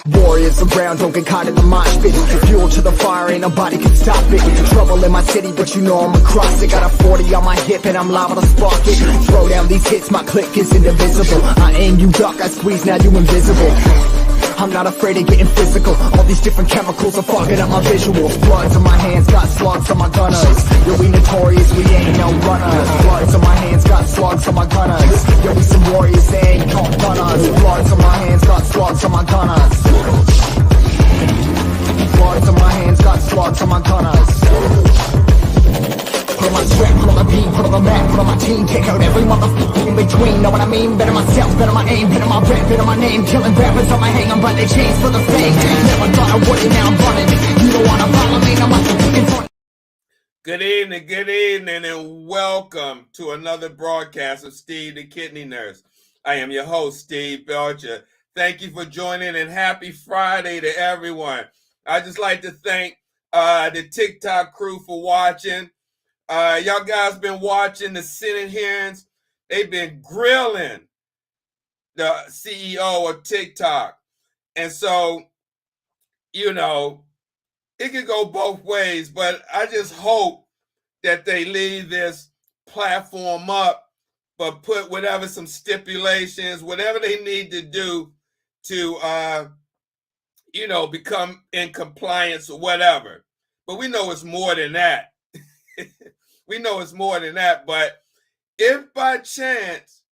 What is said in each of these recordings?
Warriors around, don't get caught in the mosh pit. Fuel to the fire, ain't nobody can stop it. Trouble in my city, but you know I'm across it. Got a 40 on my hip and I'm liable to spark it. Throw down these hits, my click is indivisible. I aim, you duck, I squeeze, now you invisible. I'm not afraid of getting physical. All these different chemicals are fogging up my visuals. Bloods on my hands, got slugs on my gunners. Yo, we notorious, we ain't no runners. Bloods on my hands, got slugs on my gunners. Yo, we some warriors, they ain't called gunners. Bloods on my hands, got slugs on my gunners. Bloods on my hands, got slugs on my gunners. Put on my sweat, put on the beat, put on the map, put on my team. Take out every motherfucker in between. Know what I mean? Better myself, better my aim, better my rap, better my name. Killing rappers on my hang, I'm by their chains for the fame. Never thought I would it, now I'm running. You don't wanna follow me, now I'm looking for. Good evening, and welcome to another broadcast of Steve the Kidney Nurse. I am your host, Steve Belcher. Thank you for joining, and happy Friday to everyone. I'd just like to thank the TikTok crew for watching. Y'all guys been watching the Senate hearings. They've been grilling the CEO of TikTok. And so, you know, it could go both ways, but I just hope that they leave this platform up, but put whatever, some stipulations, whatever they need to do to, become in compliance or whatever. But we know it's more than that. We know it's more than that. But if by chance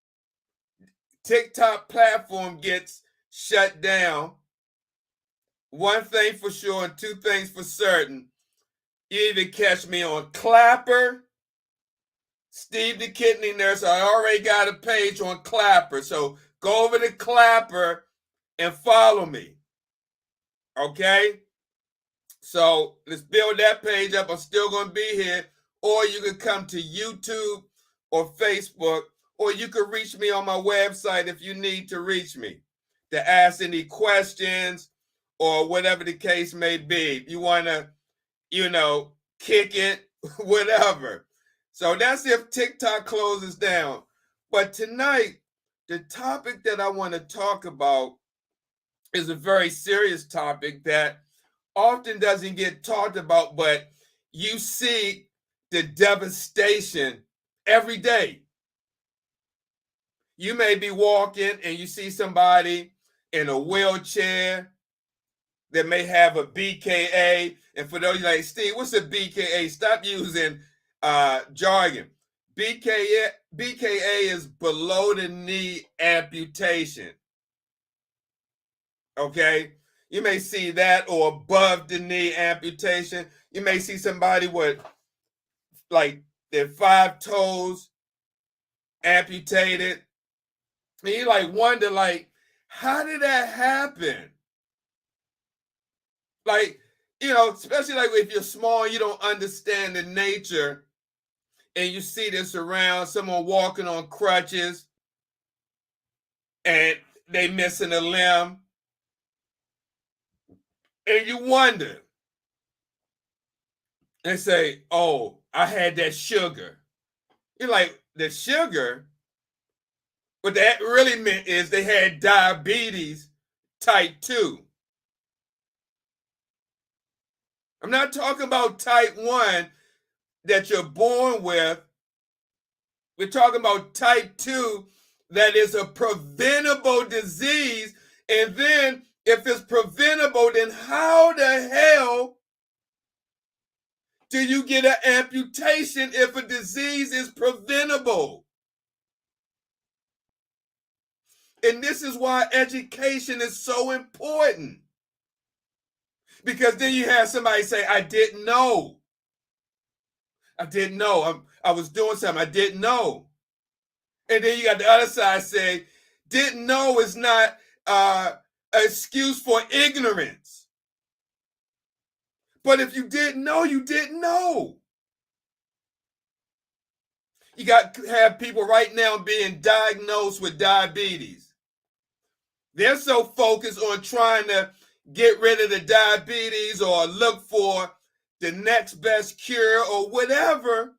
TikTok platform gets shut down, one thing for sure and two things for certain, you either catch me on Clapper, Steve the Kidney Nurse. I already got a page on Clapper. So go over to Clapper and follow me. Okay? So let's build that page up. I'm still going to be here. Or you can come to YouTube or Facebook, or you can reach me on my website if you need to reach me to ask any questions or whatever the case may be. If you want to, kick it, whatever. So that's if TikTok closes down. But tonight, the topic that I want to talk about is a very serious topic that often doesn't get talked about, but you see the devastation every day. You may be walking and you see somebody in a wheelchair that may have a BKA. And for those like, Steve, what's a BKA? Stop using jargon. BKA is below the knee amputation. Okay? You may see that, or above the knee amputation. You may see somebody with like their 5 toes amputated. And you like wonder, like, how did that happen? Like, especially like if you're small, you don't understand the nature, and you see this around, someone walking on crutches and they missing a limb. And you wonder. They say, oh, I had that sugar. You're like, the sugar? What that really meant is they had diabetes type 2. I'm not talking about type 1 that you're born with. We're talking about type 2 that is a preventable disease. And then if it's preventable, then how the hell do you get an amputation if a disease is preventable? And this is why education is so important. Because then you have somebody say, I didn't know. I didn't know. I was doing something. I didn't know. And then you got the other side say, didn't know is not excuse for ignorance. But if you didn't know, you didn't know. You got to have people right now being diagnosed with diabetes. They're so focused on trying to get rid of the diabetes or look for the next best cure or whatever,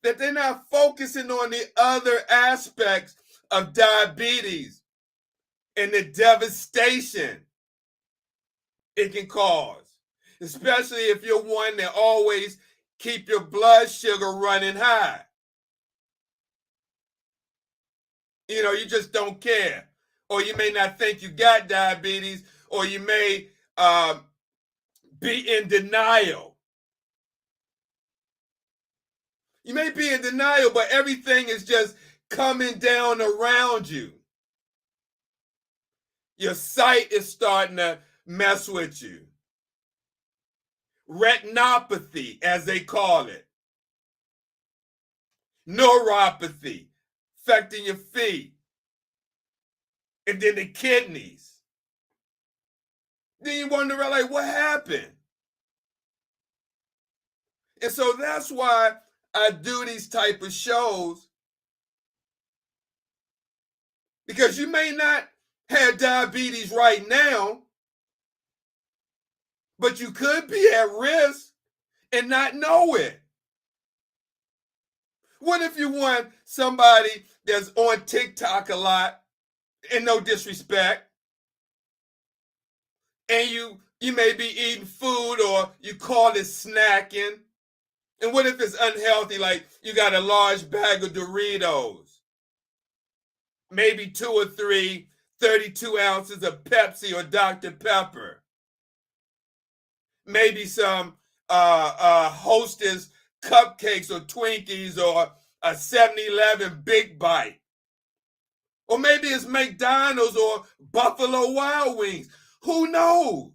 that they're not focusing on the other aspects of diabetes and the devastation it can cause, especially if you're one that always keep your blood sugar running high. You know, you just don't care. Or you may not think you got diabetes, or you may be in denial. You may be in denial, but everything is just coming down around you. Your sight is starting to mess with you. Retinopathy, as they call it. Neuropathy, affecting your feet. And then the kidneys. Then you wonder, like, what happened? And so that's why I do these type of shows, because you may not have diabetes right now, but you could be at risk and not know it. What if you want somebody that's on TikTok a lot, and no disrespect, and you may be eating food, or you call it snacking, and what if it's unhealthy, like you got a large bag of Doritos, maybe 2 or 3 32 ounces of Pepsi or Dr. Pepper, maybe some Hostess cupcakes or Twinkies, or a 7-Eleven Big Bite. Or maybe it's McDonald's or Buffalo Wild Wings. Who knows?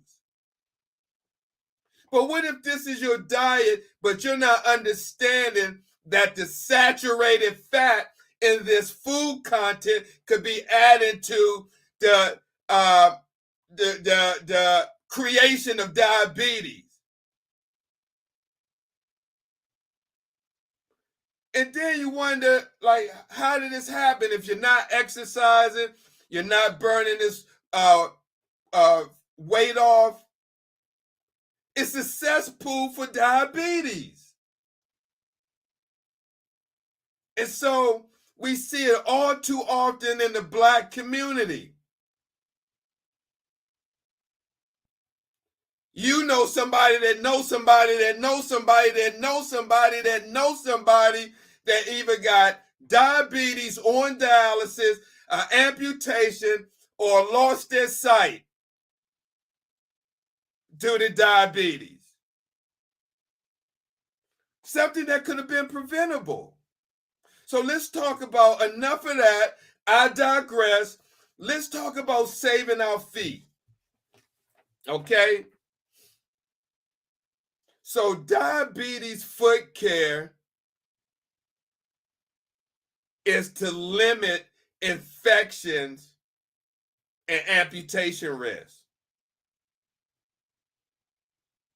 But what if this is your diet, but you're not understanding that the saturated fat in this food content could be added to the creation of diabetes? And then you wonder, like, how did this happen? If you're not exercising, you're not burning this weight off. It's a cesspool for diabetes. And so we see it all too often in the Black community. You know somebody that knows somebody that knows somebody that knows somebody that knows somebody that either got diabetes, on dialysis, amputation, or lost their sight due to diabetes. Something that could have been preventable. So let's talk about, enough of that. I digress. Let's talk about saving our feet. Okay? So diabetes foot care is to limit infections and amputation risk.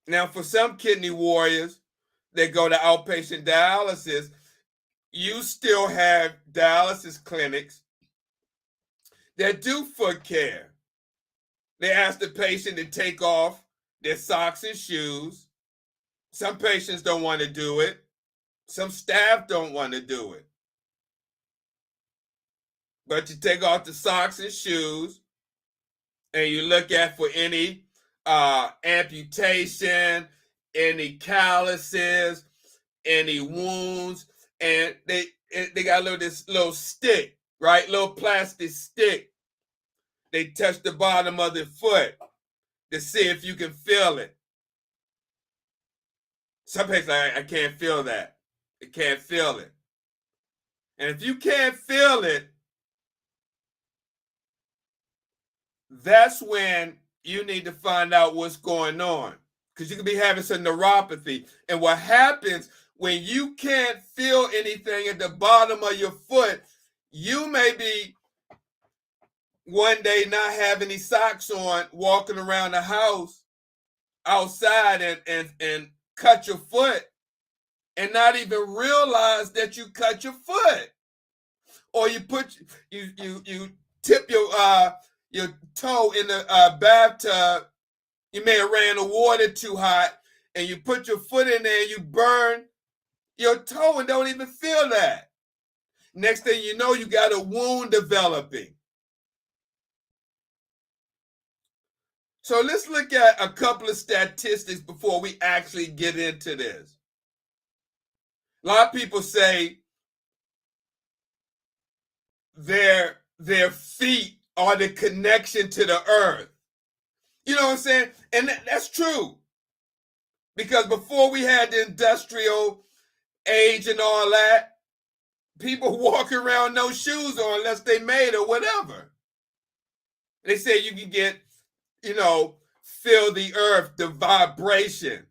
Now, for some kidney warriors that go to outpatient dialysis, you still have dialysis clinics that do foot care. They ask the patient to take off their socks and shoes. Some patients don't want to do it. Some staff don't want to do it. But you take off the socks and shoes, and you look at for any amputation, any calluses, any wounds, and they got this little stick, right? Little plastic stick. They touch the bottom of the foot to see if you can feel it. Some patients are like, I can't feel that. I can't feel it. And if you can't feel it, that's when you need to find out what's going on, because you could be having some neuropathy. And what happens when you can't feel anything at the bottom of your foot, you may be one day not have any socks on, walking around the house outside and cut your foot and not even realize that you cut your foot, or you tip your toe in the bathtub. You may have ran the water too hot, and you put your foot in there and you burn your toe and don't even feel that. Next thing you know, you got a wound developing. So let's look at a couple of statistics before we actually get into this. A lot of people say their feet are the connection to the earth. You know what I'm saying? And that's true. Because before we had the industrial age and all that, people walk around no shoes on unless they made or whatever. They say you can get, feel the earth, the vibration,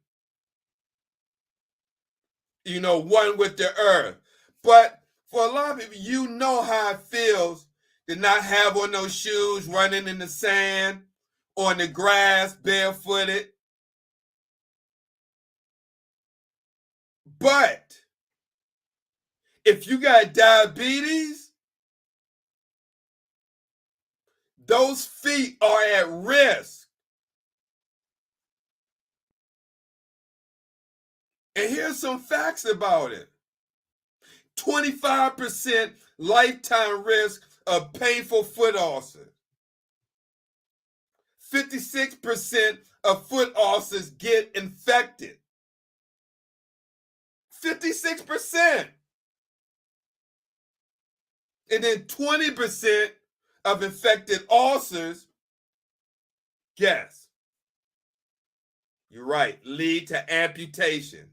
one with the earth. But for a lot of people, you know how it feels to not have on those shoes, running in the sand, on the grass, barefooted. But if you got diabetes, those feet are at risk. And here's some facts about it. 25% lifetime risk of painful foot ulcers. 56% of foot ulcers get infected. 56%. And then 20% of infected ulcers, guess, you're right, lead to amputation.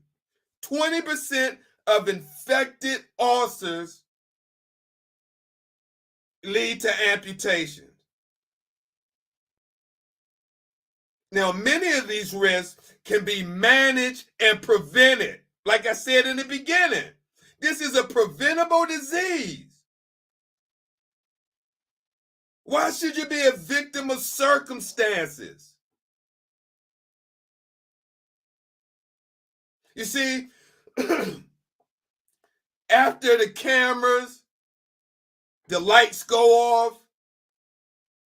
20% of infected ulcers lead to amputation. Now, many of these risks can be managed and prevented. Like I said in the beginning, this is a preventable disease. Why should you be a victim of circumstances? You see, after the cameras, the lights go off,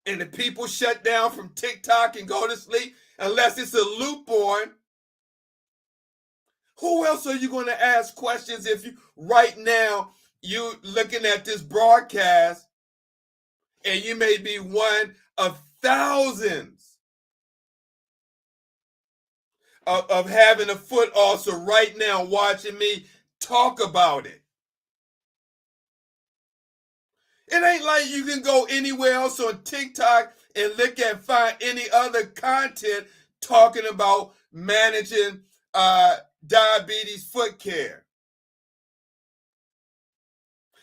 and the people shut down from TikTok and go to sleep, unless it's a loop on, who else are you going to ask questions if you, right now, you looking at this broadcast, and you may be one of thousands of having a foot ulcer right now watching me talk about it. It ain't like you can go anywhere else on TikTok and look and find any other content talking about managing diabetes foot care.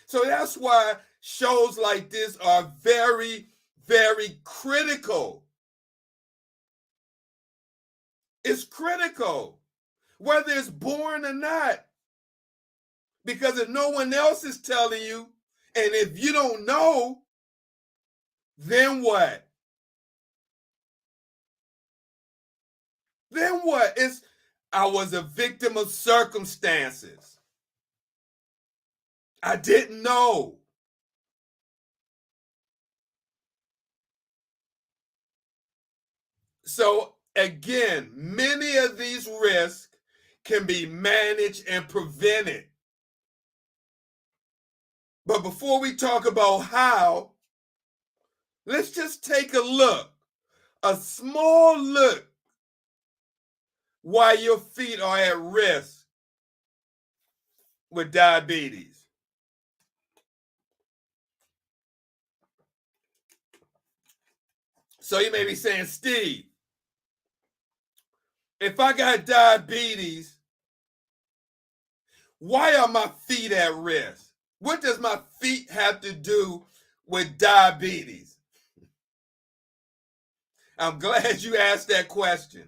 So that's why shows like this are very, very critical. It's critical, whether it's born or not. Because if no one else is telling you, and if you don't know, then what? Then what? I was a victim of circumstances. I didn't know. So again, many of these risks can be managed and prevented. But before we talk about how, let's just take a look, a small look, why your feet are at risk with diabetes. So you may be saying, Steve, if I got diabetes, why are my feet at risk? What does my feet have to do with diabetes? I'm glad you asked that question.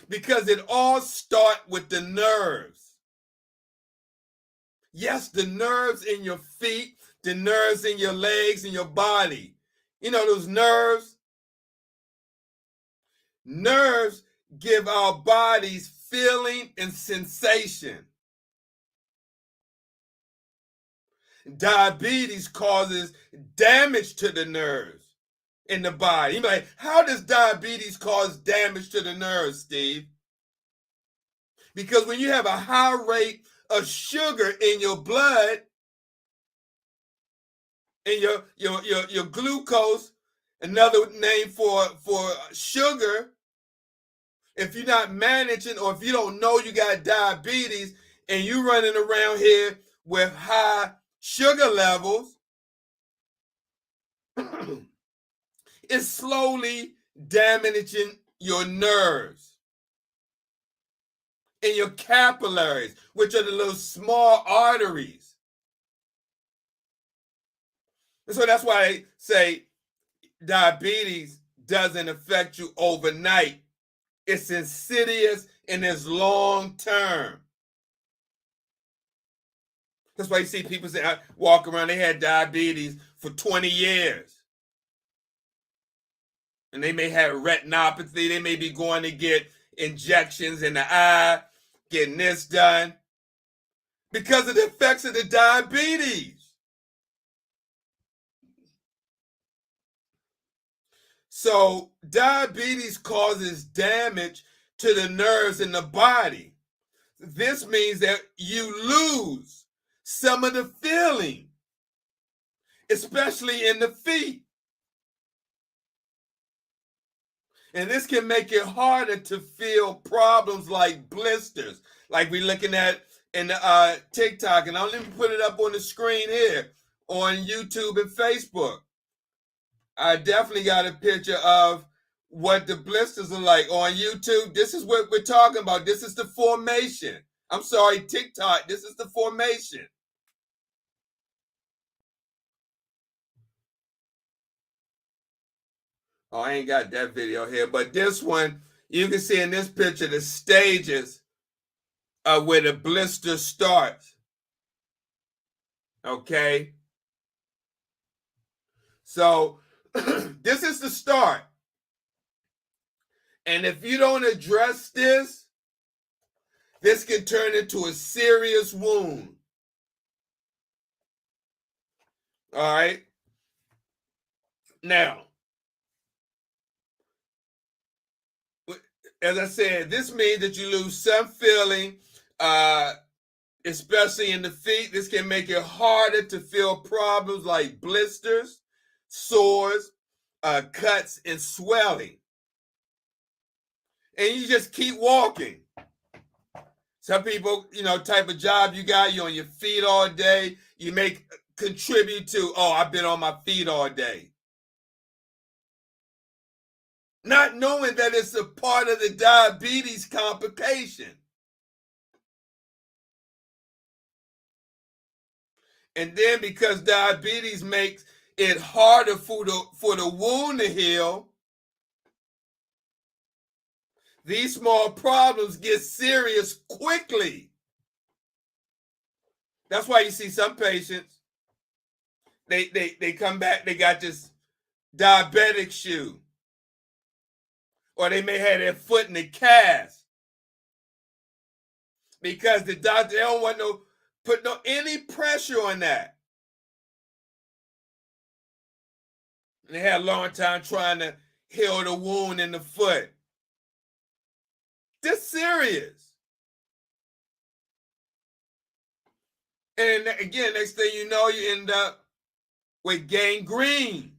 Because it all starts with the nerves. Yes, the nerves in your feet, the nerves in your legs and your body. You know those nerves? Nerves give our bodies feeling and sensation. Diabetes causes damage to the nerves in the body. You're like, how does diabetes cause damage to the nerves, Steve? Because when you have a high rate of sugar in your blood, and your glucose, another name for sugar, if you're not managing, or if you don't know you got diabetes and you running around here with high sugar levels, it's slowly damaging your nerves and your capillaries, which are the little small arteries. And so that's why they say diabetes doesn't affect you overnight. It's insidious and it's long term. That's why you see people say, walk around, they had diabetes for 20 years. And they may have retinopathy. They may be going to get injections in the eye, getting this done, because of the effects of the diabetes. So diabetes causes damage to the nerves in the body. This means that you lose some of the feeling, especially in the feet. And this can make it harder to feel problems like blisters, like we're looking at in the TikTok. And I'll let me put it up on the screen here on YouTube and Facebook. I definitely got a picture of what the blisters are like on YouTube. This is what we're talking about. This is the formation. I'm sorry, TikTok. This is the formation. Oh, I ain't got that video here, but this one, you can see in this picture the stages of where the blister starts. Okay? So this is the start. And if you don't address this, this can turn into a serious wound. All right? Now, as I said, this means that you lose some feeling, especially in the feet. This can make it harder to feel problems like blisters, sores, cuts, and swelling. And you just keep walking. Some people, type of job you got, you're on your feet all day. You may contribute to, I've been on my feet all day. Not knowing that it's a part of the diabetes complication. And then because diabetes makes it harder for the wound to heal, these small problems get serious quickly. That's why you see some patients, they come back, they got this diabetic shoe. Or they may have their foot in a cast. Because the doctor, they don't want put any pressure on that. And they had a long time trying to heal the wound in the foot. This serious. And again, next thing you know, you end up with gangrene.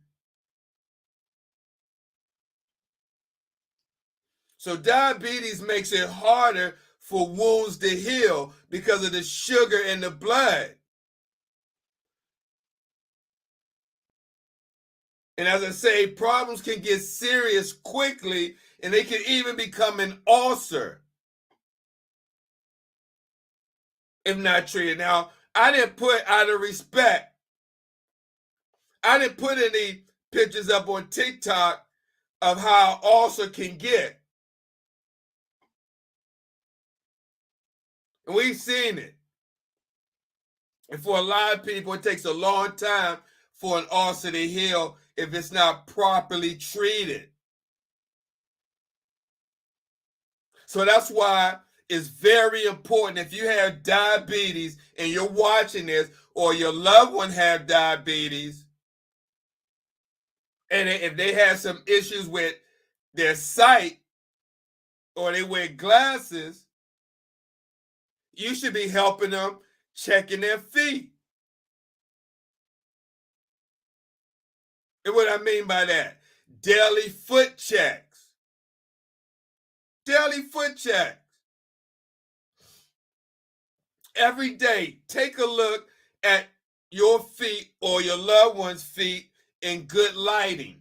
So diabetes makes it harder for wounds to heal because of the sugar in the blood. And as I say, problems can get serious quickly, and they can even become an ulcer if not treated. Now, I didn't put, out of respect, I didn't put any pictures up on TikTok of how an ulcer can get. And we've seen it. And for a lot of people, it takes a long time for an ulcer to heal if it's not properly treated. So that's why it's very important, if you have diabetes and you're watching this, or your loved one have diabetes, and if they have some issues with their sight or they wear glasses, you should be helping them checking their feet. And what I mean by that, daily foot checks. Daily foot checks. Every day, take a look at your feet or your loved one's feet in good lighting.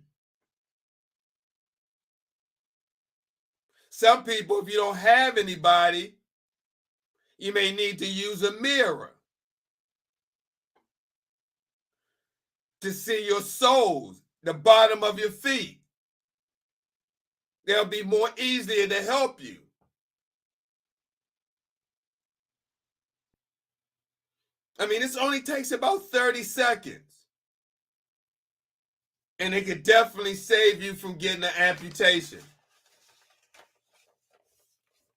Some people, if you don't have anybody, you may need to use a mirror to see your soles, the bottom of your feet. They'll be more easier to help you. I mean, this only takes about 30 seconds. And it could definitely save you from getting an amputation.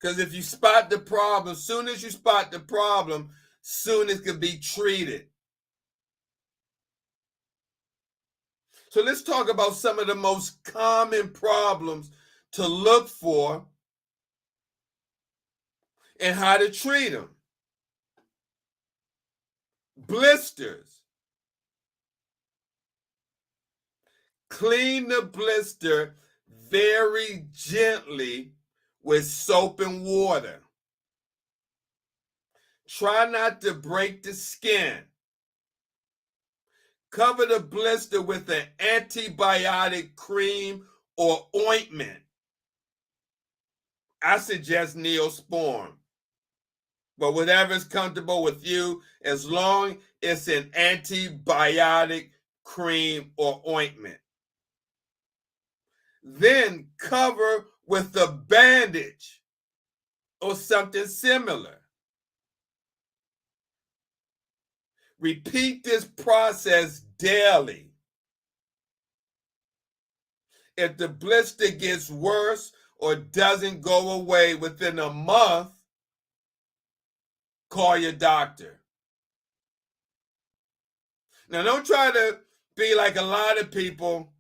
Because if you spot the problem, soon as you spot the problem, soon it can be treated. So let's talk about some of the most common problems to look for and how to treat them. Blisters. Clean the blister very gently with soap and water. Try not to break the skin. Cover the blister with an antibiotic cream or ointment. I suggest Neosporin, but whatever's comfortable with you, as long as it's an antibiotic cream or ointment. Then cover with a bandage or something similar. Repeat this process daily. If the blister gets worse or doesn't go away within a month, call your doctor. Now, don't try to be like a lot of people.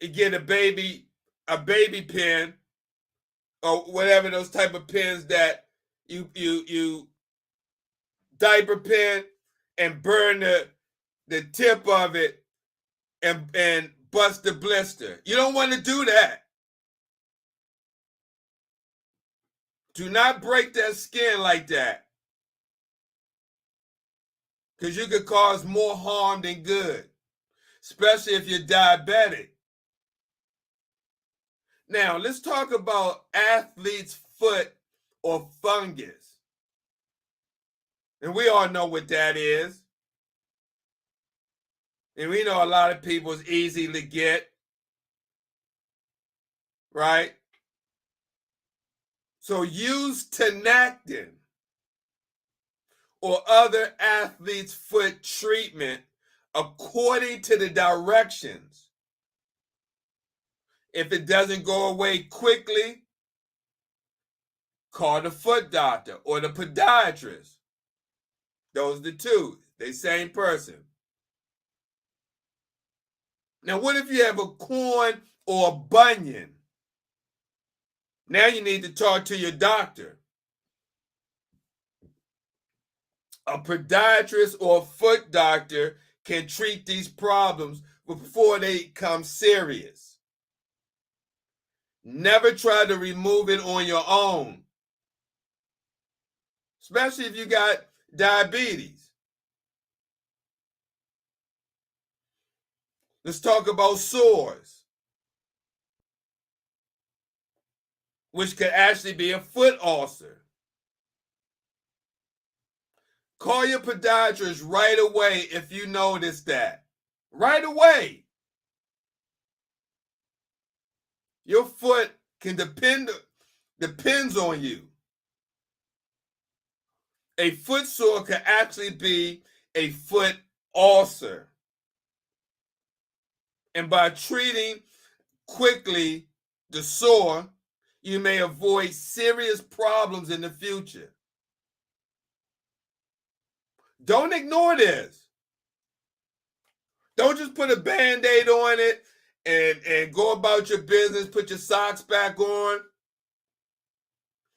You get a baby pen or whatever, those type of pens that you diaper pen, and burn the tip of it and bust the blister. You don't want to do that. Do not break that skin like that, because you could cause more harm than good, especially if you're diabetic. Now, let's talk about athlete's foot or fungus. And we all know what that is. And we know a lot of people is easy to get, right? So use Tinactin or other athlete's foot treatment according to the directions. If it doesn't go away quickly, call the foot doctor or the podiatrist. Those are the two. They same person. Now, what if you have a corn or a bunion? Now you need to talk to your doctor. A podiatrist or a foot doctor can treat these problems before they become serious. Never try to remove it on your own, especially if you got diabetes. Let's talk about sores, which could actually be a foot ulcer. Call your podiatrist right away if you notice that. Right away. Your foot can depends on you. A foot sore could actually be a foot ulcer. And by treating quickly the sore, you may avoid serious problems in the future. Don't ignore this. Don't just put a Band-Aid on it and go about your business, put your socks back on.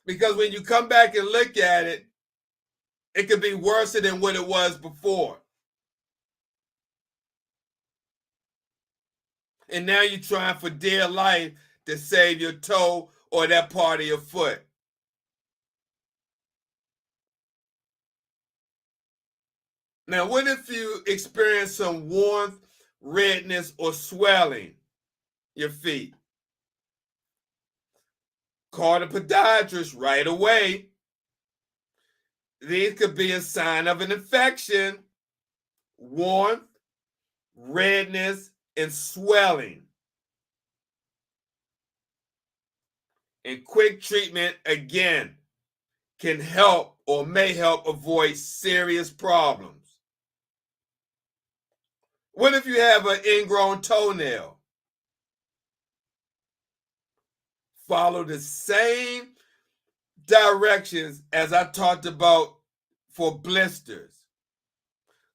Because when you come back and look at it, it could be worse than what it was before. And now you're trying for dear life to save your toe or that part of your foot. Now, what if you experience some warmth, redness, or swelling your feet? Call the podiatrist right away. These could be a sign of an infection, warmth, redness, and swelling. And quick treatment, again, can help or may help avoid serious problems. What if you have an ingrown toenail? Follow the same directions as I talked about for blisters.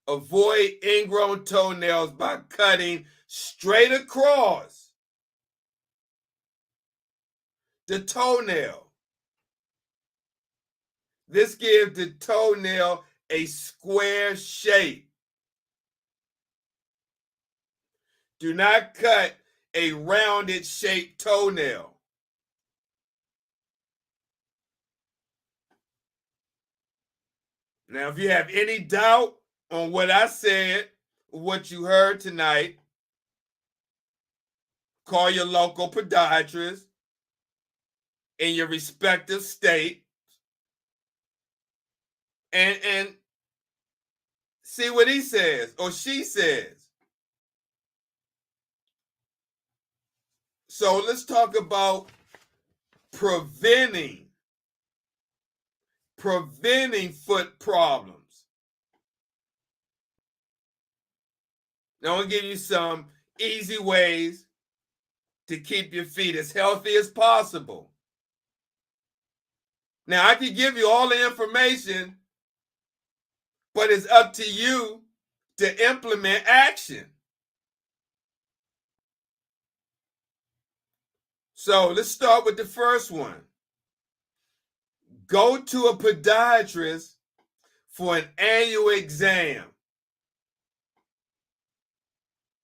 Avoid ingrown toenails by cutting straight across the toenail. This gives the toenail a square shape. Do not cut a rounded shaped toenail. Now, if you have any doubt on what I said, what you heard tonight, call your local podiatrist in your respective state and see what he says or she says. So let's talk about preventing foot problems. Now, I'm going to give you some easy ways to keep your feet as healthy as possible. Now, I can give you all the information, but it's up to you to implement action. So let's start with the first one. Go to a podiatrist for an annual exam.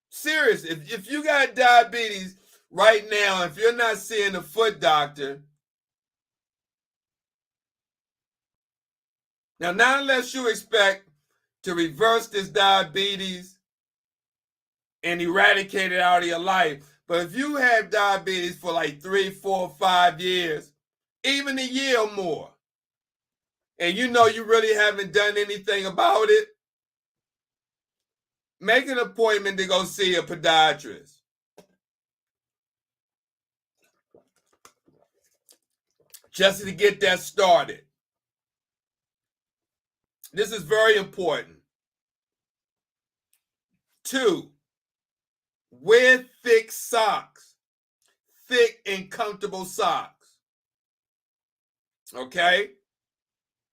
Serious, if you got diabetes right now, if you're not seeing a foot doctor, now not unless you expect to reverse this diabetes and eradicate it out of your life, but if you have diabetes for like 3, 4, 5 years, even a year or more, and you know you really haven't done anything about it, make an appointment to go see a podiatrist. Just to get that started. This is very important. 2, wear thick socks. Thick and comfortable socks. Okay?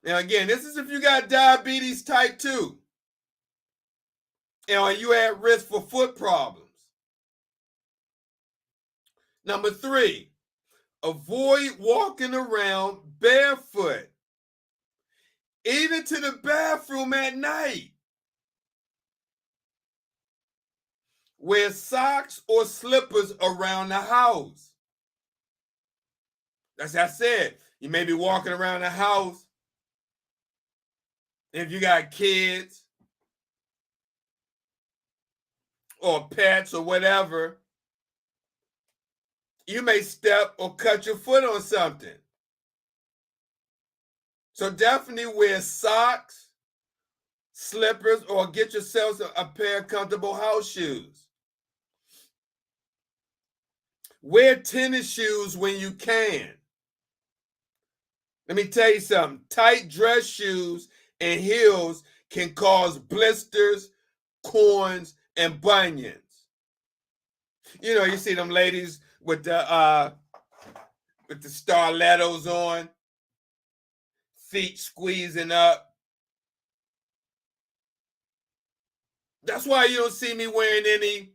Now again, this is if you got diabetes type 2. And you at risk for foot problems. Number 3, avoid walking around barefoot, even to the bathroom at night. Wear socks or slippers around the house. As I said, you may be walking around the house. If you got kids or pets or whatever, you may step or cut your foot on something. So definitely wear socks, slippers, or get yourselves a pair of comfortable house shoes. Wear tennis shoes when you can. Let me tell you something. Tight dress shoes and heels can cause blisters, corns, and bunions. You know, you see them ladies with the stilettos on, feet squeezing up. That's why you don't see me wearing any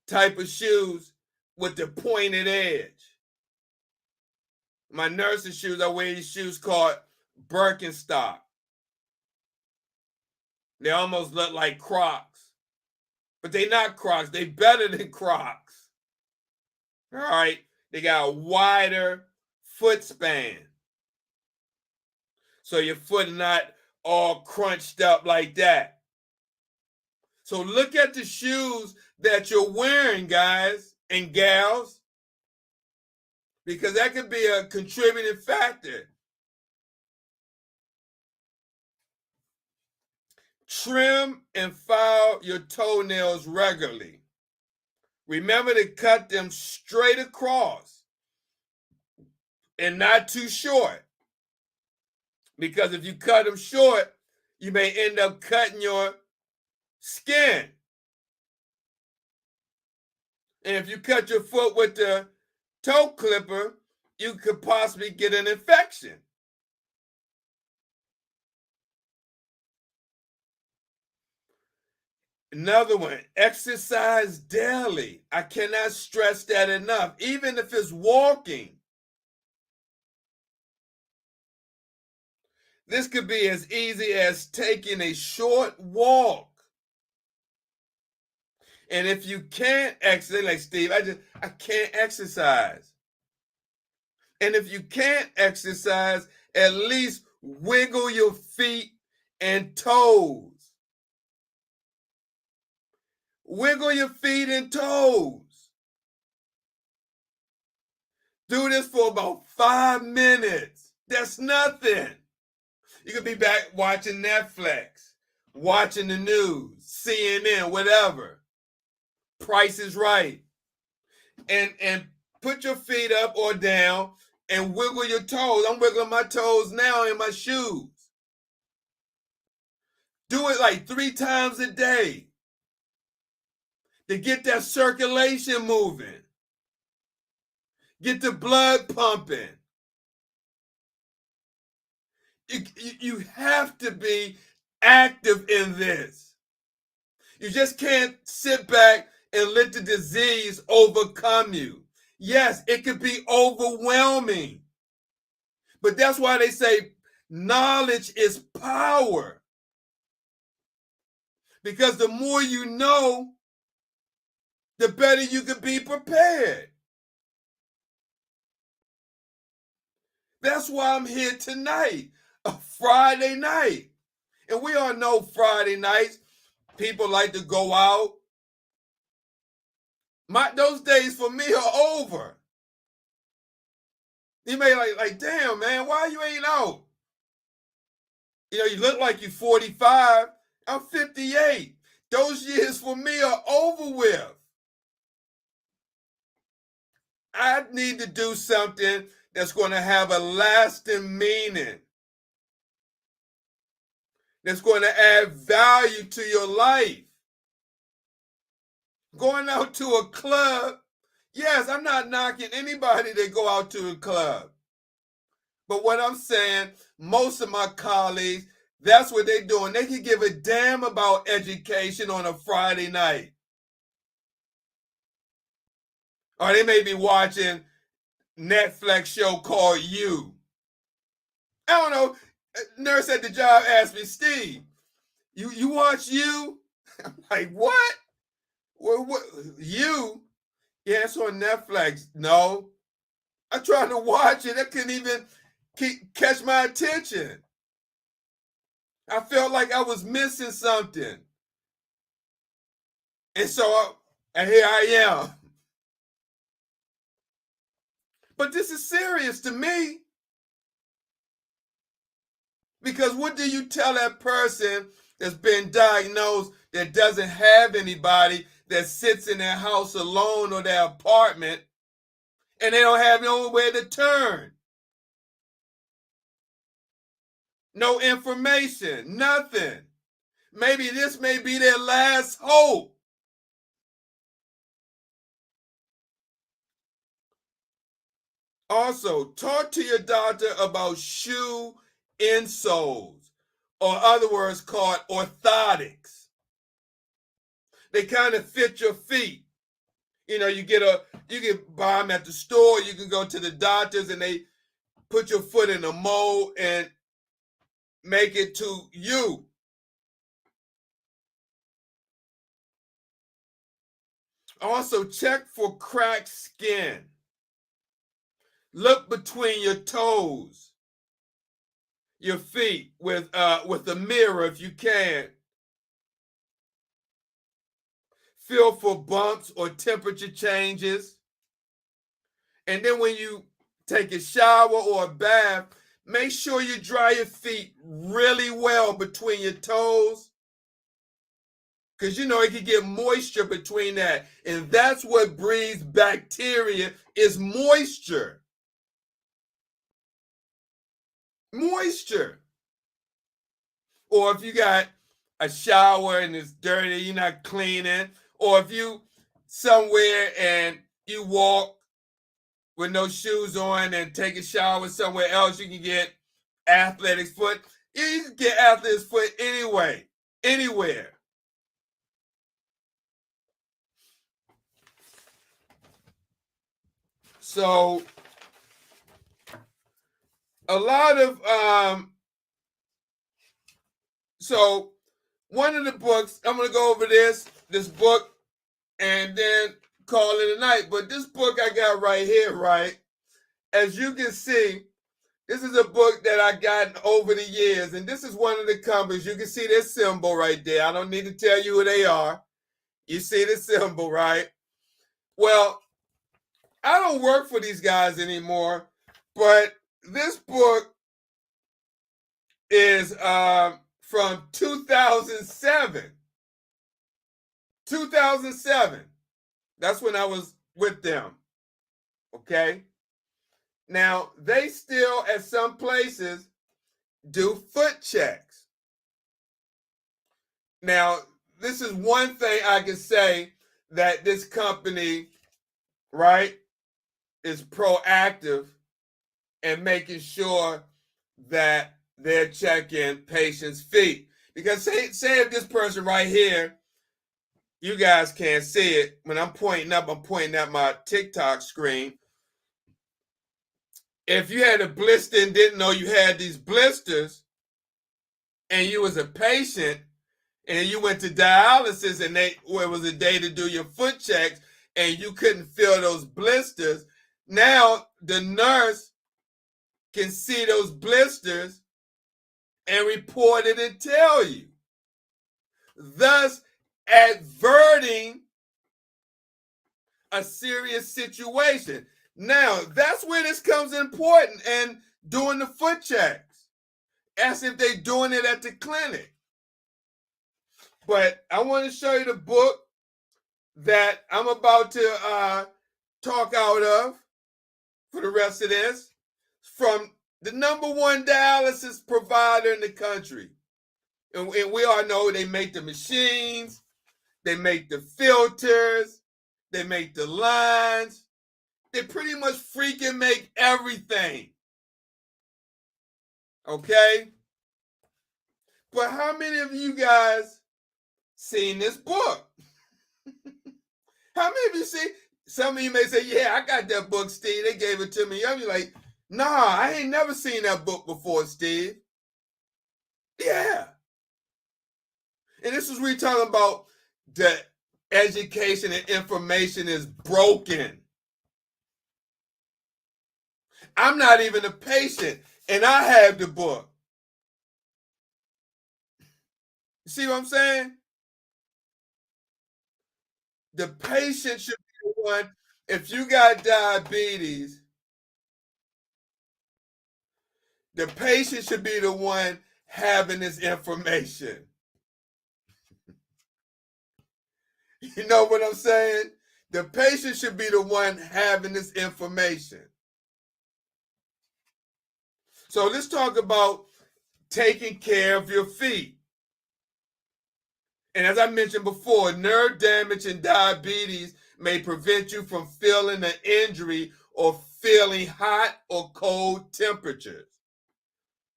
type of shoes with the pointed edge. My nursing shoes, I wear these shoes called Birkenstock. They almost look like Crocs, but they're not Crocs. They're better than Crocs. All right, they got a wider foot span, so your foot is not all crunched up like that. So look at the shoes that you're wearing, guys and gals, because that could be a contributing factor. Trim and file your toenails regularly. Remember to cut them straight across and not too short, because if you cut them short, you may end up cutting your skin. And if you cut your foot with the toe clipper, you could possibly get an infection. Another one, exercise daily. I cannot stress that enough, even if it's walking. This could be as easy as taking a short walk. And if you can't exercise, like Steve, I can't exercise. And if you can't exercise, at least wiggle your feet and toes. Wiggle your feet and toes. Do this for about 5 minutes. That's nothing. You could be back watching Netflix, watching the news, CNN, whatever. Price is Right. And put your feet up or down and wiggle your toes. I'm wiggling my toes now in my shoes. Do it like 3 times a day to get that circulation moving. Get the blood pumping. You have to be active in this. You just can't sit back and let the disease overcome you. Yes, it could be overwhelming. But that's why they say knowledge is power. Because the more you know, the better you could be prepared. That's why I'm here tonight, a Friday night. And we all know Friday nights, people like to go out. Those days for me are over. You may like, damn, man, why you ain't out? You know, you look like you're 45. I'm 58. Those years for me are over with. I need to do something that's going to have a lasting meaning, that's going to add value to your life. Going out to a club, yes, I'm not knocking anybody that go out to a club. But what I'm saying, most of my colleagues, that's what they're doing. They can give a damn about education on a Friday night. Or they may be watching Netflix show called You. I don't know. A nurse at the job asked me, Steve, you watch You? I'm like, what? What? You? Yeah, it's on Netflix. No. I tried to watch it. I couldn't even catch my attention. I felt like I was missing something. And so, and here I am. But this is serious to me. Because what do you tell that person that's been diagnosed that doesn't have anybody, that sits in their house alone or their apartment, and they don't have nowhere to turn? no information, nothing. Maybe this may be their last hope. Also, talk to your doctor about shoe insoles, or other words called orthotics. They kind of fit your feet. You know, you can buy them at the store. You can go to the doctors and they put your foot in a mold and make it to you. Also, check for cracked skin. Look between your toes, your feet with a mirror if you can. Feel for bumps or temperature changes. And then when you take a shower or a bath, make sure you dry your feet really well between your toes. Because, you know, it can get moisture between that. And that's what breeds bacteria, is moisture. Moisture. Or if you got a shower and it's dirty, you're not cleaning. Or if you somewhere and you walk with no shoes on and take a shower somewhere else, you can get athlete's foot. You can get athlete's foot anyway, anywhere. So a lot of so one of the books, I'm gonna go over this book and then call it a night. But this book I got right here, right? As you can see, this is a book that I got over the years, and this is one of the companies. You can see their symbol right there. I don't need to tell you who they are. You see the symbol, right? Well, I don't work for these guys anymore, but this book is from 2007. 2007. That's when I was with them. Okay. Now, they still, at some places, do foot checks. Now, this is one thing I can say that this company, right, is proactive in making sure that they're checking patients' feet. Because say if this person right here, you guys can't see it. When I'm pointing up, I'm pointing at my TikTok screen. If you had a blister and didn't know you had these blisters, and you was a patient, and you went to dialysis, and it was a day to do your foot checks, and you couldn't feel those blisters, now the nurse can see those blisters and report it and tell you, thus averting a serious situation. Now, that's where this comes important, and doing the foot checks, as if they're doing it at the clinic. But I want to show you the book that I'm about to talk out of for the rest of this, from the #1 dialysis provider in the country. And we all know they make the machines, they make the filters, they make the lines. They pretty much freaking make everything. Okay? But how many of you guys seen this book? How many of you see? Some of you may say, yeah, I got that book, Steve. They gave it to me. I'll be like, nah, I ain't never seen that book before, Steve. Yeah. And this is where we're talking about the education and information is broken. I'm not even a patient, and I have the book. You see what I'm saying? The patient should be the one. If you got diabetes, the patient should be the one having this information. You know what I'm saying? The patient should be the one having this information. So let's talk about taking care of your feet. And as I mentioned before, nerve damage and diabetes may prevent you from feeling an injury or feeling hot or cold temperatures.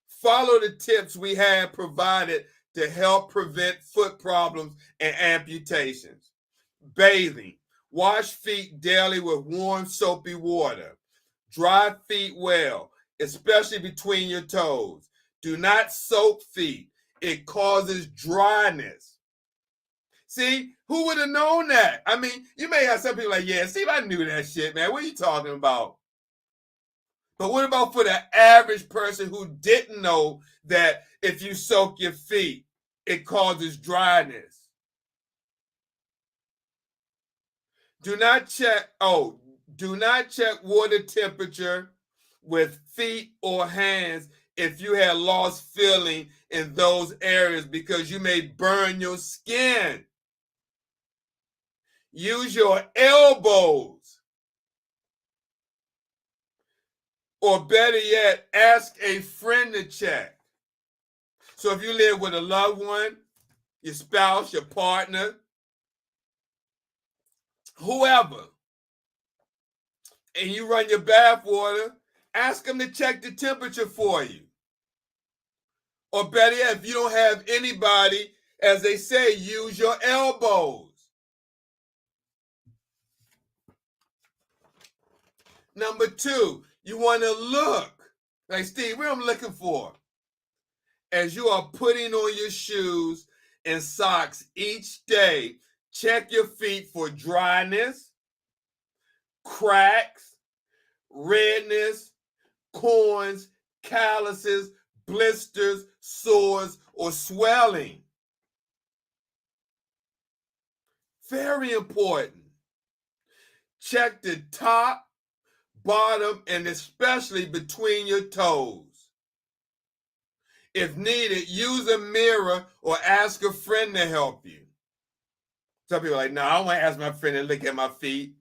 Follow the tips we have provided to help prevent foot problems and amputations. Bathing. Wash feet daily with warm, soapy water. Dry feet well, especially between your toes. Do not soak feet. It causes dryness. See, who would have known that? I mean, you may have some people like, yeah, Steve, I knew that shit, man. What are you talking about? But what about for the average person who didn't know that if you soak your feet, it causes dryness? Do not check water temperature with feet or hands if you had lost feeling in those areas because you may burn your skin. Use your elbows. Or better yet, ask a friend to check. So if you live with a loved one, your spouse, your partner, whoever, and you run your bath water, ask them to check the temperature for you. Or better yet, if you don't have anybody, as they say, use your elbows. Number 2, you want to look. Like, Steve, what I'm looking for? As you are putting on your shoes and socks each day, check your feet for dryness, cracks, redness, corns, calluses, blisters, sores, or swelling. Very important. Check the top, bottom, and especially between your toes. If needed, use a mirror or ask a friend to help you. Some people are like, no, I don't want to ask my friend to look at my feet.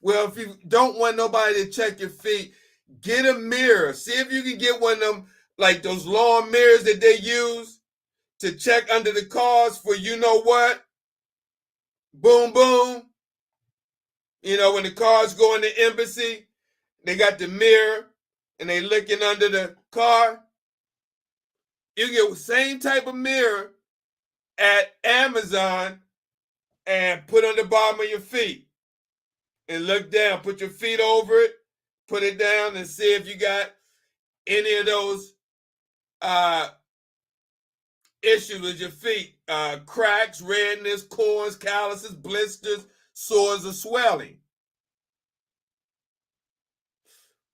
Well, if you don't want nobody to check your feet, get a mirror. See if you can get one of them, like those long mirrors that they use to check under the cars for you know what? Boom, boom. You know, when the cars go in the embassy, they got the mirror and they looking under the car. You get the same type of mirror at Amazon and put on the bottom of your feet and look down. Put your feet over it, put it down and see if you got any of those issues with your feet. Cracks, redness, corns, calluses, blisters, sores, or swelling.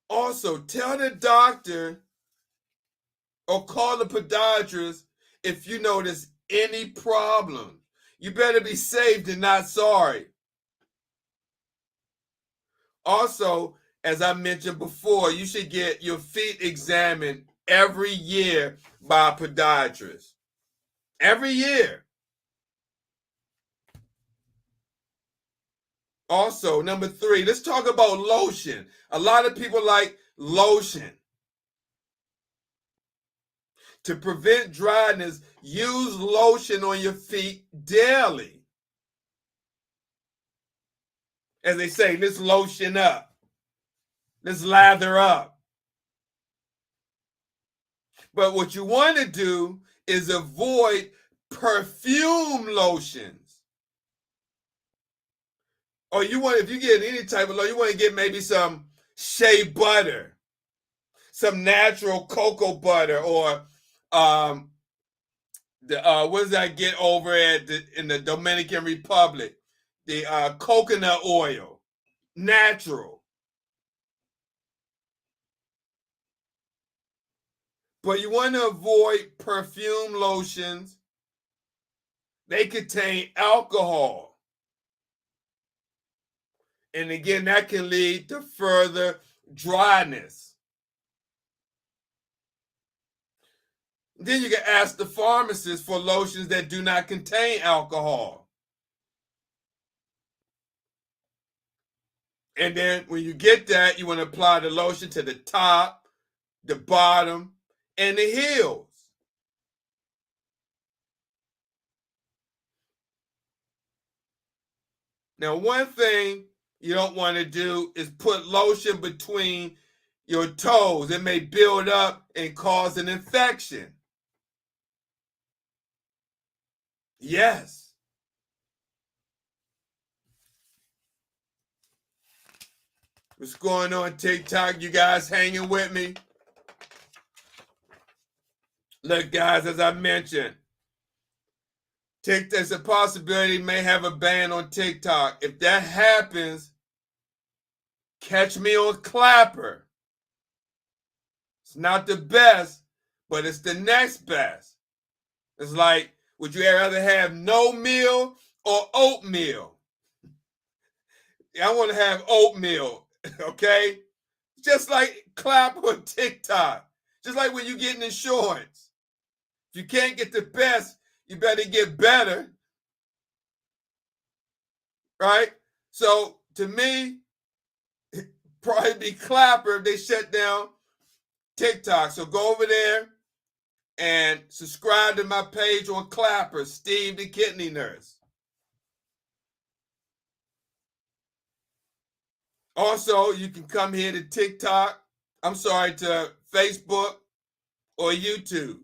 Also, tell the doctor or call the podiatrist if you notice any problem. You better be safe than not sorry. Also, as I mentioned before, you should get your feet examined every year by a podiatrist. Every year. Also, number 3, let's talk about lotion. A lot of people like lotion. To prevent dryness, use lotion on your feet daily. As they say, let's lotion up. Let's lather up. But what you want to do is avoid perfume lotions. Or you want, if you get any type of lotion, you want to get maybe some shea butter, some natural cocoa butter, or what does that get over in the Dominican Republic? The coconut oil, natural. But you want to avoid perfume lotions. They contain alcohol. And again, that can lead to further dryness. Then you can ask the pharmacist for lotions that do not contain alcohol. And then when you get that, you want to apply the lotion to the top, the bottom, and the heels. Now, one thing you don't want to do is put lotion between your toes. It may build up and cause an infection. Yes. What's going on TikTok? You guys hanging with me? Look, guys, as I mentioned, there's a possibility may have a ban on TikTok. If that happens, catch me on Clapper. It's not the best, but it's the next best. It's like, would you rather have no meal or oatmeal? I want to have oatmeal, okay? Just like Clapper on TikTok. Just like when you get an insurance. If you can't get the best, you better get better. Right? So to me, probably be Clapper if they shut down TikTok. So go over there and subscribe to my page on Clapper, Steve the Kidney Nurse. Also, you can come here to TikTok, to Facebook or YouTube.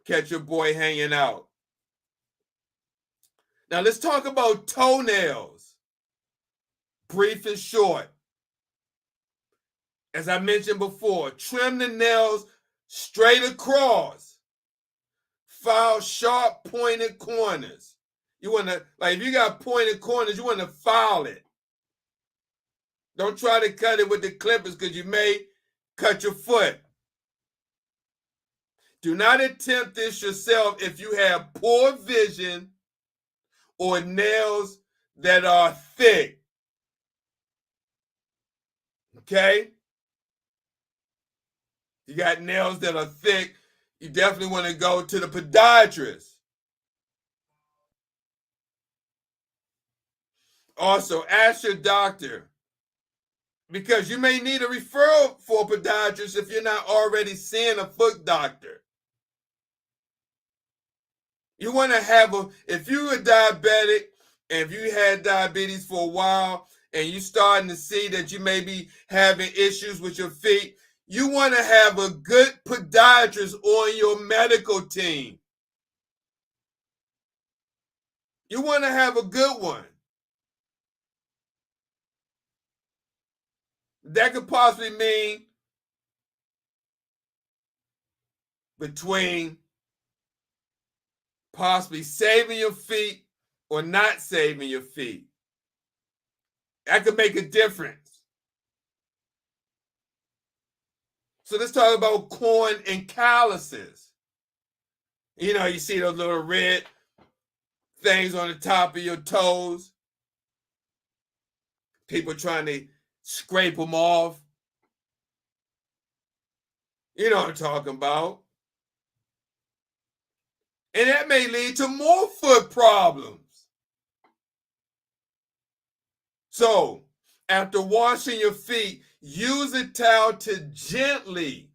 Catch your boy hanging out. Now let's talk about toenails. Brief and short. As I mentioned before, trim the nails straight across. File sharp pointed corners. You want to, like if you got pointed corners, you want to file it. Don't try to cut it with the clippers because you may cut your foot. Do not attempt this yourself if you have poor vision or nails that are thick. Okay? You got nails that are thick, you definitely want to go to the podiatrist. Also, ask your doctor, because you may need a referral for a podiatrist if you're not already seeing a foot doctor. You want to have if you're a diabetic and if you had diabetes for a while and you're starting to see that you may be having issues with your feet, you want to have a good podiatrist on your medical team. You want to have a good one. That could possibly mean between possibly saving your feet or not saving your feet. That could make a difference. So let's talk about corn and calluses. You know, you see those little red things on the top of your toes. People trying to scrape them off. You know what I'm talking about. And that may lead to more foot problems. So, after washing your feet, use a towel to gently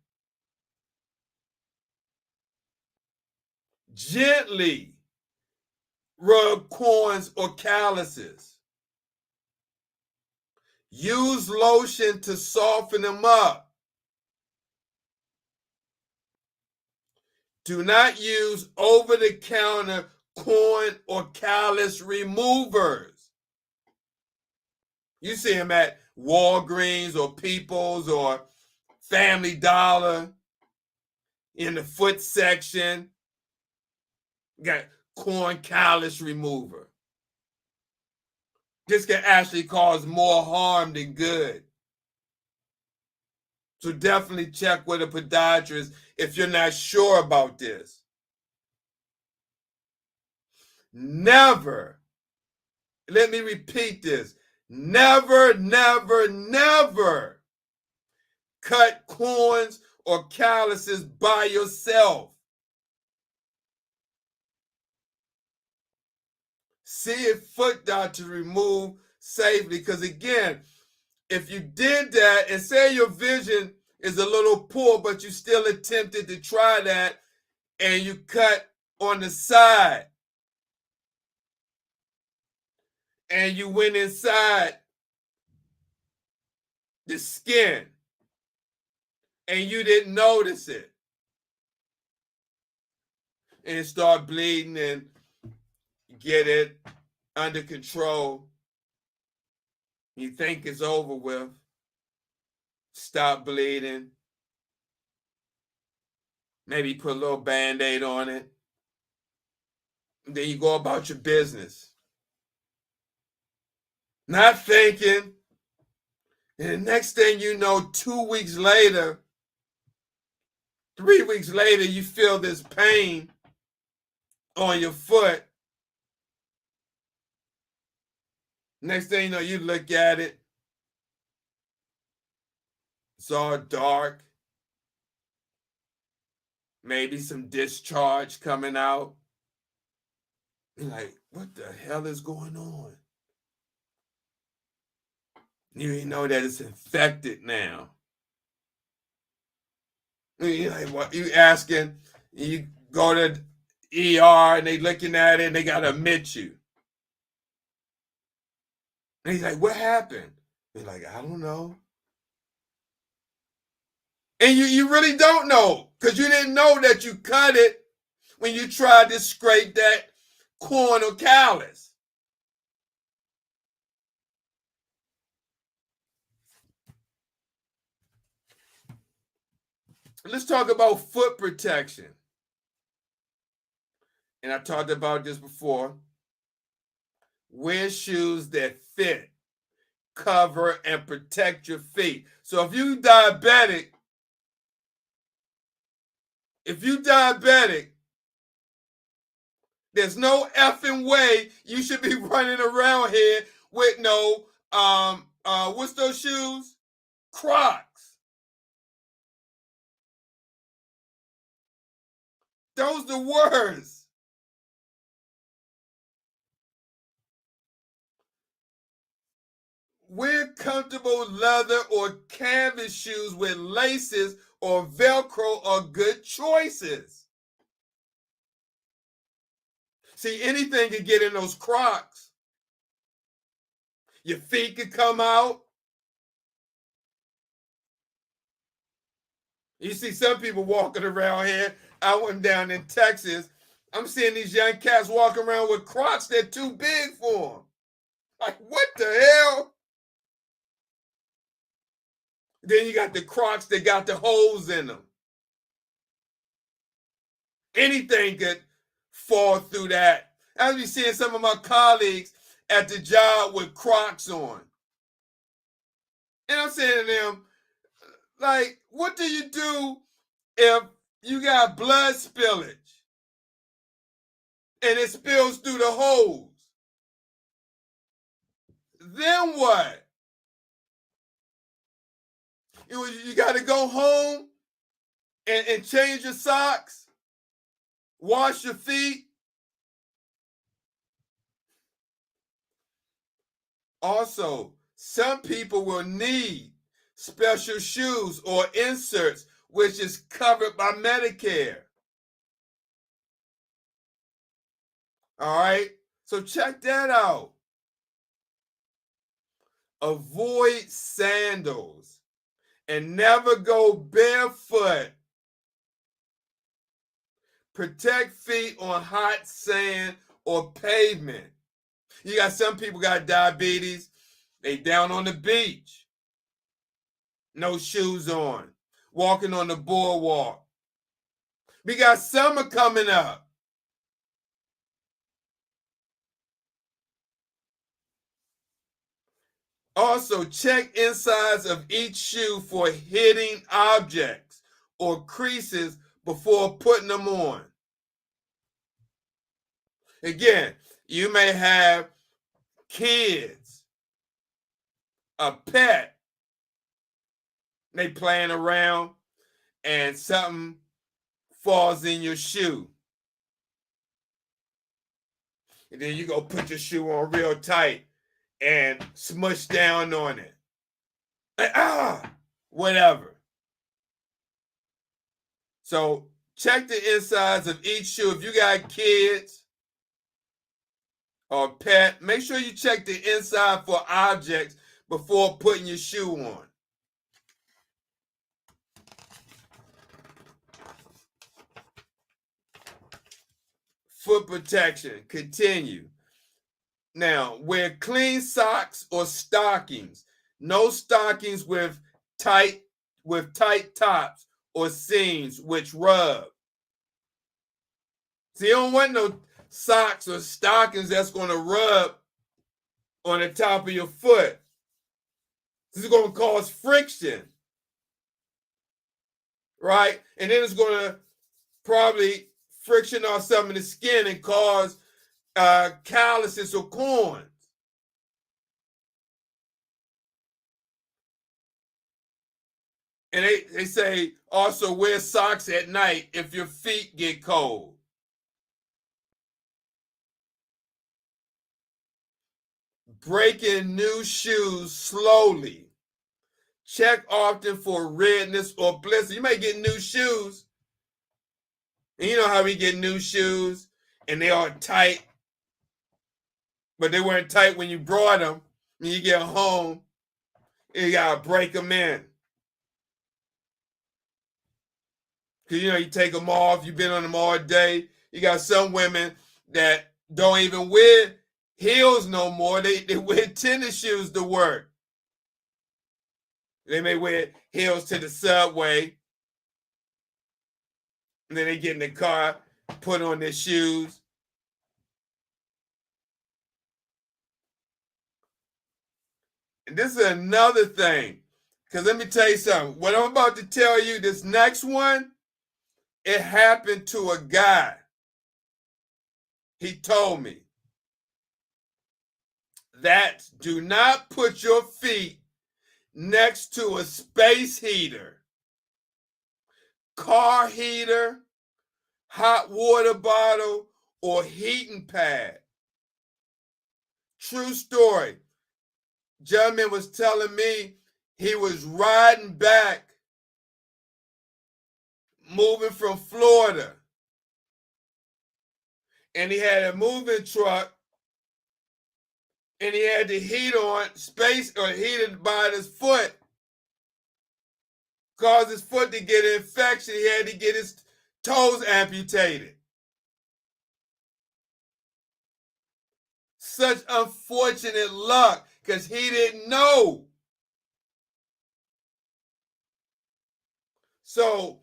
rub corns or calluses. Use lotion to soften them up. Do not use over-the-counter corn or callus removers. You see them at Walgreens or People's or Family Dollar in the foot section. You got corn callus remover. This can actually cause more harm than good. So definitely check with a podiatrist if you're not sure about this. Never, let me repeat this, never, never, never cut corns or calluses by yourself. See a foot doctor remove safely, because again, if you did that and say your vision is a little poor, but you still attempted to try that, and you cut on the side. And you went inside the skin, and you didn't notice it. And start bleeding and get it under control. You think it's over with. Stop bleeding. Maybe put a little Band-Aid on it. And then you go about your business. Not thinking. And the next thing you know, 2 weeks later, 3 weeks later, you feel this pain on your foot. Next thing you know, you look at it. It's all dark. Maybe some discharge coming out. You're like, what the hell is going on? You know that it's infected now. You're like, what? You asking, you go to ER and they looking at it and they got to admit you. And he's like, what happened? You're like, I don't know. And you really don't know, because you didn't know that you cut it when you tried to scrape that corner callus. Let's talk about foot protection. And I talked about this before. Wear shoes that fit, cover, and protect your feet. So if you're diabetic, there's no effing way you should be running around here with no, what's those shoes? Crocs. Those the worst. Wear comfortable leather or canvas shoes with laces or Velcro are good choices. See, anything can get in those Crocs. Your feet could come out. You see some people walking around here. I went down in Texas. I'm seeing these young cats walking around with Crocs that are too big for them. Like, what the hell? Then you got the Crocs that got the holes in them. Anything could fall through that. I be seeing some of my colleagues at the job with Crocs on. And I'm saying to them, like, what do you do if you got blood spillage and it spills through the holes? Then what? You got to go home and change your socks, wash your feet. Also, some people will need special shoes or inserts, which is covered by Medicare. All right, so check that out. Avoid sandals and never go barefoot. Protect feet on hot sand or pavement. You got some people got diabetes. They down on the beach. No shoes on. Walking on the boardwalk. We got summer coming up. Also, check insides of each shoe for hitting objects or creases before putting them on. Again, you may have kids, a pet, they playing around and something falls in your shoe. And then you go put your shoe on real tight and smush down on it. Like, whatever. So check the insides of each shoe. If you got kids or pet, make sure you check the inside for objects before putting your shoe on. Foot protection, continue. Now, wear clean socks or stockings. No stockings with tight tops or seams which rub. So you don't want no socks or stockings that's going to rub on the top of your foot. This is going to cause friction, right? And then it's going to probably friction off some of the skin and cause calluses or corns. And they say also wear socks at night if your feet get cold. Breaking new shoes slowly. Check often for redness or blister. You may get new shoes. And you know how we get new shoes and they are tight, but they weren't tight when you brought them. When you get home, you gotta break them in. Because, you know, you take them off, you've been on them all day. You got some women that don't even wear heels no more. They wear tennis shoes to work. They may wear heels to the subway. And then they get in the car, put on their shoes. And this is another thing. Because let me tell you something. What I'm about to tell you, this next one, it happened to a guy. He told me that do not put your feet next to a space heater, car heater, hot water bottle, or heating pad. True story. Gentleman was telling me he was riding back, moving from Florida. And he had a moving truck, and he had the heat on, space or heated by his foot. Caused his foot to get an infection. He had to get his toes amputated. Such unfortunate luck, because he didn't know. So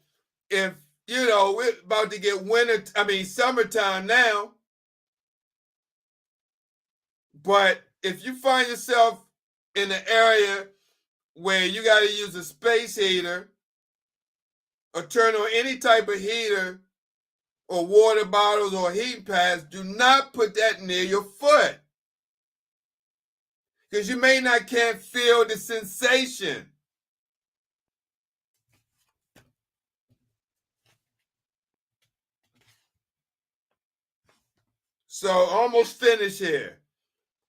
if, you know, we're about to get summertime now, but if you find yourself in an area where you got to use a space heater or turn on any type of heater or water bottles or heat pads, do not put that near your foot. Because you can't feel the sensation. So almost finished here.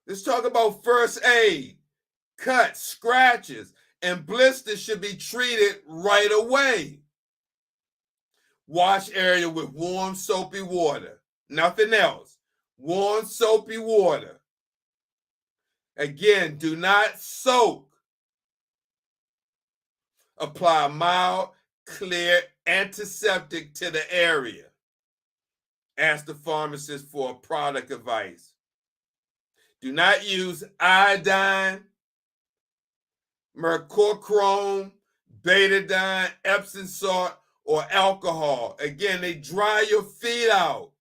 Let's talk about first aid. Cuts, scratches, and blisters should be treated right away. Wash area with warm, soapy water. Nothing else. Warm, soapy water. Again, do not soak. Apply mild, clear antiseptic to the area. Ask the pharmacist for product advice. Do not use iodine, mercurochrome, betadine, Epsom salt, or alcohol. Again, they dry your feet out.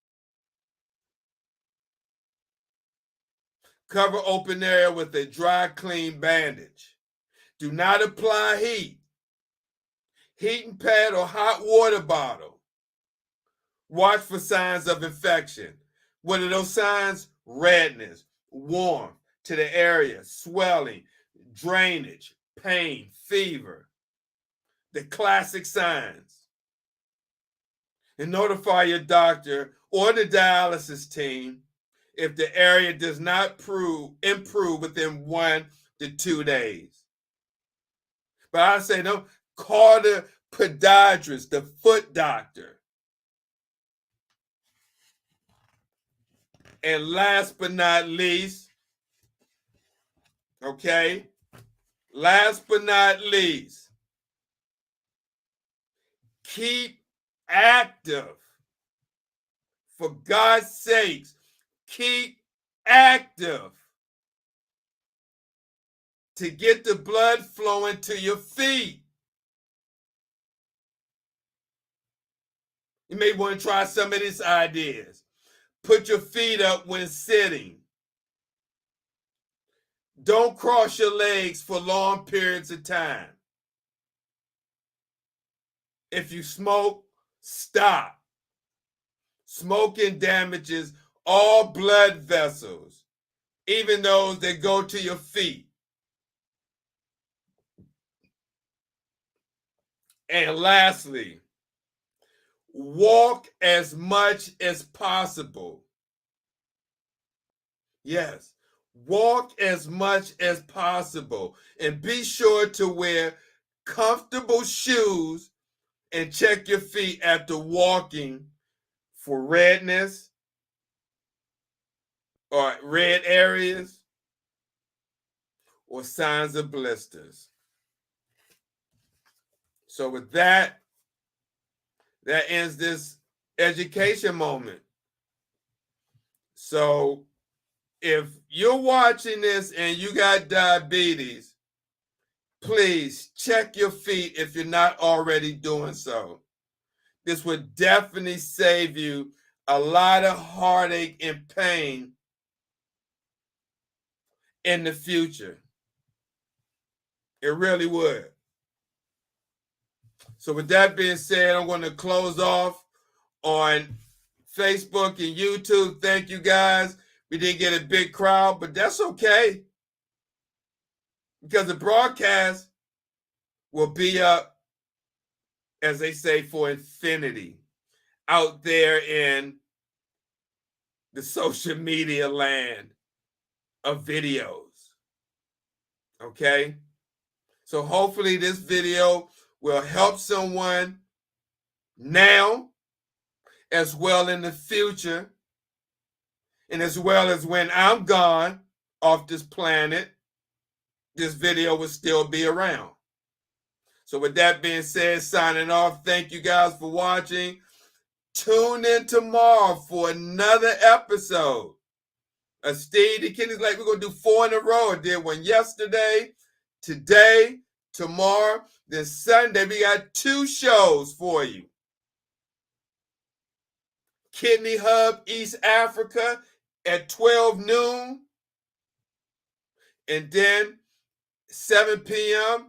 Cover open area with a dry, clean bandage. Do not apply heat. Heating pad or hot water bottle. Watch for signs of infection. What are those signs? Redness, warmth to the area, swelling, drainage, pain, fever. The classic signs. And notify your doctor or the dialysis team if the area does not improve within 1 to 2 days. But I say, no, call the podiatrist, the foot doctor. And last but not least, okay, last but not least, keep active. For God's sakes, keep active to get the blood flowing to your feet. You may want to try some of these ideas. Put your feet up when sitting. Don't cross your legs for long periods of time. If you smoke, stop. Smoking damages all blood vessels, even those that go to your feet. And lastly, walk as much as possible. Yes, walk as much as possible. And be sure to wear comfortable shoes and check your feet after walking for redness or red areas or signs of blisters. So with that, that ends this education moment. So if you're watching this and you got diabetes, please check your feet if you're not already doing so. This would definitely save you a lot of heartache and pain in the future. It really would. So with that being said, I'm going to close off on Facebook and YouTube. Thank you guys. We didn't get a big crowd, but that's okay, because the broadcast will be up, as they say, for infinity out there in the social media land of videos. Okay? So hopefully this video will help someone now, as well in the future, and as well as when I'm gone off this planet, this video will still be around. So with that being said, signing off. Thank you guys for watching. Tune in tomorrow for another episode of Steve the Kidney's Like. We're going to do 4 in a row. I did one yesterday, today, tomorrow, then Sunday. We got 2 shows for you. Kidney Hub East Africa at 12 noon. And then 7 p.m.,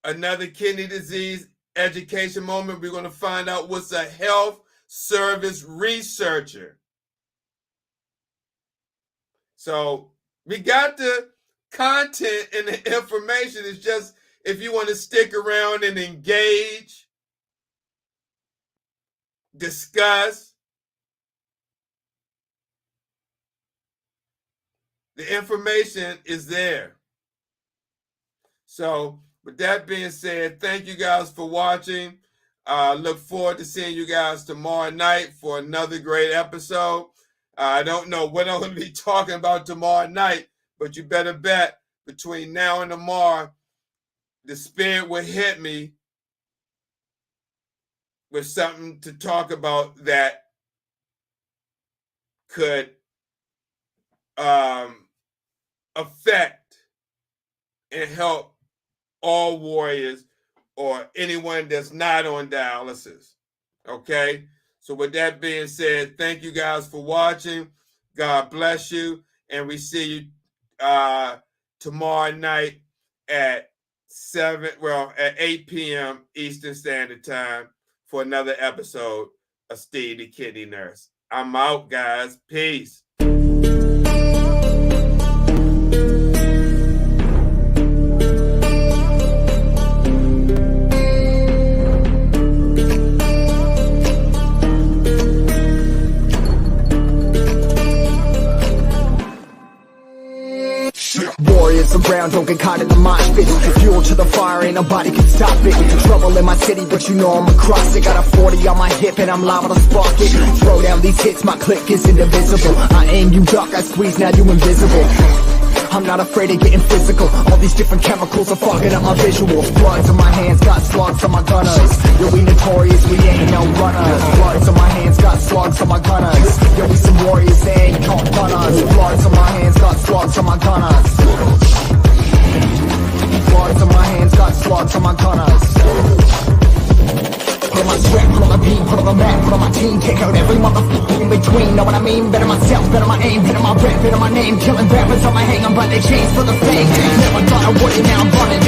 another kidney disease education moment. We're going to find out what's a health service researcher. So we got the content and the information. It's just if you want to stick around and engage, discuss, the information is there. So with that being said, thank you guys for watching. Look forward to seeing you guys tomorrow night for another great episode. I don't know what I'm going to be talking about tomorrow night, but you better bet between now and tomorrow, the spirit will hit me with something to talk about that could affect and help all warriors or anyone that's not on dialysis. Okay? So with that being said, thank you guys for watching. God bless you. And we see you tomorrow night at 8 p.m. Eastern Standard Time for another episode of Steve the Kidney Nurse. I'm out, guys. Peace. around, don't get caught in the mosh pit. Fuel to the fire, ain't nobody can stop it. Trouble in my city, but you know I'm across it. Got a 40 on my hip and I'm liable to spark it. Throw down these hits, my click is indivisible. I aim, you duck, I squeeze, now you invisible. I'm not afraid of getting physical. All these different chemicals are fogging up my visuals. Bloods on my hands, got slugs on my gunners. Yo, we notorious, we ain't no runners. Bloods on my hands, got slugs on my gunners. Yo, we some warriors, they ain't called gunners. Bloods on my hands, got slugs on my gunners. Bloods on my hands, got slugs on my gunners. Put on my strap, put on the beat, put on the map, put on my team. Take out every motherfucker in between. Know what I mean? Better myself, better my aim, better my rap, better my name. Killing rappers on my hang, I'm by their chains for the fame. Never thought I would, and now I'm running.